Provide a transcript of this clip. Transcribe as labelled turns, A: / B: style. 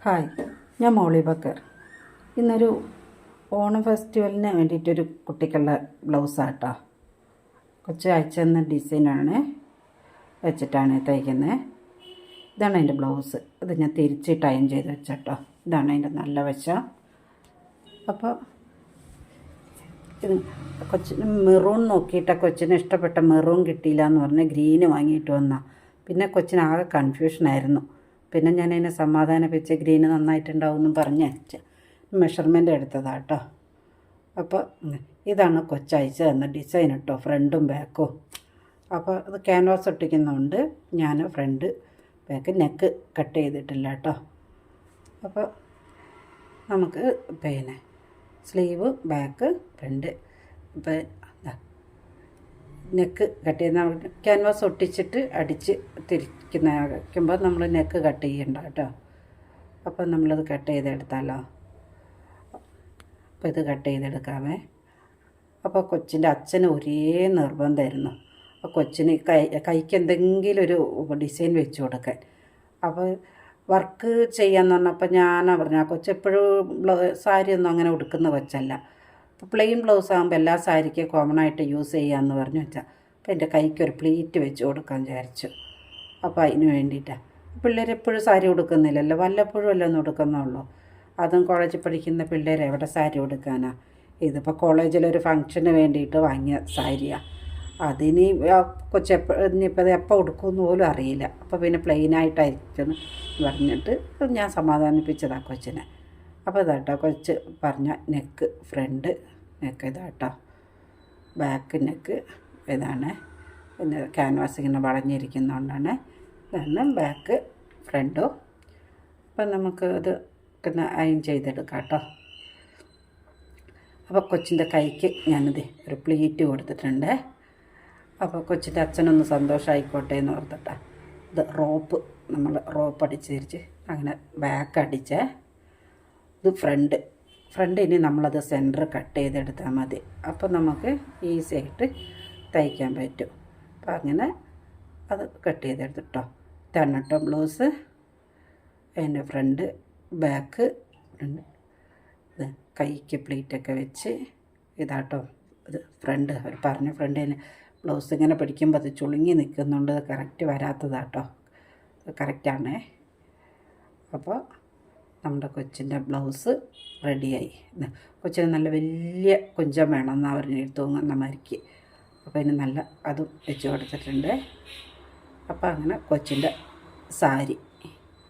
A: Hi, ഞാൻ മൗളി ബക്കർ. ഇന്നൊരു ഓണം ഫെസ്റ്റിവലിന് വേണ്ടിയിട്ടൊരു കുട്ടിക്കുള്ള ബ്ലൗസാട്ടോ. കൊച്ചു അയച്ചെന്ന ഡിസൈനാണ് വെച്ചിട്ടാണ് തയ്ക്കുന്നത്. ഇതാണ് അതിൻ്റെ ബ്ലൗസ്. ഇത് ഞാൻ തിരിച്ച് ടൈം ചെയ്ത് വെച്ചട്ടോ. ഇതാണ് അതിൻ്റെ നല്ല വശം. അപ്പോൾ ഇത് കൊച്ചിന് മെറൂൺ നോക്കിയിട്ടാണ് കൊച്ചിന് ഇഷ്ടപ്പെട്ട മെറൂൺ കിട്ടിയില്ല എന്ന് പറഞ്ഞ് ഗ്രീന് വാങ്ങിയിട്ട് വന്നാൽ. പിന്നെ കൊച്ചിനാകെ കൺഫ്യൂഷനായിരുന്നു. പിന്നെ ഞാൻ അതിനെ സമാധാനിപ്പിച്ച് ഗ്രീന് നന്നായിട്ടുണ്ടാവുമെന്നും പറഞ്ഞ് മെഷർമെൻ്റ് എടുത്തതാട്ടോ. അപ്പോൾ ഇതാണ് കൊച്ചയച്ച് തന്ന ഡിസൈൻ കേട്ടോ, ഫ്രണ്ടും ബാക്കും. അപ്പോൾ അത് ക്യാൻവാസ് ഒട്ടിക്കുന്നതുകൊണ്ട് ഞാൻ ഫ്രണ്ട് ബാക്ക് നെക്ക് കട്ട് ചെയ്തിട്ടില്ല കേട്ടോ. അപ്പോൾ നമുക്ക് പിന്നെ സ്ലീവ് ബാക്ക് ഫ്രണ്ട് ഇപ്പോൾ നെക്ക് കട്ട് ചെയ്യുന്ന നമുക്ക് ക്യാൻവാസ് ഒട്ടിച്ചിട്ട് അടിച്ച് വയ്ക്കുമ്പോൾ നമ്മൾ നെക്ക് കട്ട് ചെയ്യണ്ട കേട്ടോ. അപ്പോൾ നമ്മളത് കട്ട് ചെയ്തെടുത്താലോ. അപ്പോൾ ഇത് കട്ട് ചെയ്തെടുക്കാമേ. അപ്പോൾ കൊച്ചിൻ്റെ അച്ഛന് ഒരേ നിർബന്ധമായിരുന്നു കൊച്ചിന് കൈക്ക് എന്തെങ്കിലും ഒരു ഡിസൈൻ വെച്ച് കൊടുക്കാൻ. അപ്പോൾ വർക്ക് ചെയ്യാമെന്ന് പറഞ്ഞപ്പോൾ ഞാനാ പറഞ്ഞ കൊച്ചെപ്പോഴും സാരിയൊന്നും അങ്ങനെ ഉടുക്കുന്ന കൊച്ചല്ല. അപ്പോൾ പ്ലെയിൻ ബ്ലൗസ് ആകുമ്പോൾ എല്ലാ സാരിക്കും കോമൺ ആയിട്ട് യൂസ് ചെയ്യാമെന്ന് പറഞ്ഞു വെച്ചാൽ. അപ്പോൾ എൻ്റെ കൈക്കൊരു പ്ലീറ്റ് വെച്ച് കൊടുക്കാൻ വിചാരിച്ചു. അപ്പോൾ അതിന് വേണ്ടിയിട്ടാണ്. പിള്ളേർ എപ്പോഴും സാരി ഉടുക്കുന്നില്ലല്ലോ, വല്ലപ്പോഴും അല്ലേ ഒന്ന് ഉടുക്കുന്നുള്ളൂ. അതും കോളേജിൽ പഠിക്കുന്ന പിള്ളേർ എവിടെ സാരി ഉടുക്കാനാണ്. ഇതിപ്പോൾ കോളേജിലൊരു ഫംഗ്ഷന് വേണ്ടിയിട്ട് വാങ്ങിയ സാരിയാണ്. അതിന് ഇനിയിപ്പോൾ അത് എപ്പോൾ ഉടുക്കുമെന്ന് പോലും അറിയില്ല. അപ്പോൾ പിന്നെ പ്ലെയിനായിട്ടായിരിക്കും പറഞ്ഞിട്ട് ഞാൻ സമാധാനിപ്പിച്ചതാണ് കൊച്ചിനെ. അപ്പോൾ ഇതാട്ടോ കൊച്ച് പറഞ്ഞ നെക്ക് ഫ്രണ്ട് നെക്ക് ഇതാട്ടോ, ബാക്ക് നെക്ക് ഇതാണ്. പിന്നെ ക്യാൻവാസ് ഇങ്ങനെ വളഞ്ഞിരിക്കുന്നതുകൊണ്ടാണ്. ഇതാണ് ബാക്ക് ഫ്രണ്ടും. അപ്പം നമുക്ക് ഇത് പിന്നെ അയൺ ചെയ്തെടുക്കാം കേട്ടോ. അപ്പോൾ കൊച്ചിൻ്റെ കൈക്ക് ഞാനിത് ഒരു പ്ലീറ്റ് കൊടുത്തിട്ടുണ്ട്. അപ്പോൾ കൊച്ചിൻ്റെ അച്ഛനൊന്ന് സന്തോഷമായിക്കോട്ടെ എന്ന് ഓർത്തിട്ടാണ്. ഇത് നമ്മൾ റോപ്പ് അടിച്ച് തിരിച്ച് അങ്ങനെ ബാക്ക് അടിച്ചേ. ഇത് ഫ്രണ്ട് ഇനി നമ്മളത് സെൻറ്റർ കട്ട് ചെയ്തെടുത്താൽ മതി. അപ്പോൾ നമുക്ക് ഈസി ആയിട്ട് തയ്ക്കാൻ പറ്റും. അപ്പോൾ അങ്ങനെ അത് കട്ട് ചെയ്തെടുത്തിട്ടോ. ഇതാണ് കേട്ടോ ബ്ലൗസ്. അതിൻ്റെ ഫ്രണ്ട് ബാക്ക് ഇത് കൈക്ക് പ്ലീറ്റൊക്കെ വെച്ച് ഇതാട്ടോ. ഇത് ഫ്രണ്ട് അവർ പറഞ്ഞ ഫ്രണ്ടിന് ബ്ലൗസ് ഇങ്ങനെ പിടിക്കുമ്പോൾ അത് ചുളുങ്ങി നിൽക്കുന്നുണ്ട്. അത് കറക്റ്റ് വരാത്തതാട്ടോ. അത് കറക്റ്റാണേ. അപ്പോൾ നമ്മുടെ കൊച്ചിൻ്റെ ബ്ലൗസ് റെഡിയായി. കൊച്ചിന് നല്ല വലിയ കുഞ്ചം വേണമെന്നാണ് പറഞ്ഞ് തൂങ്ങുന്ന മരിക്ക്. അപ്പോൾ അതിന് നല്ല അതും വെച്ച് കൊടുത്തിട്ടുണ്ട്. അപ്പോൾ അങ്ങനെ കൊച്ചിൻ്റെ സാരി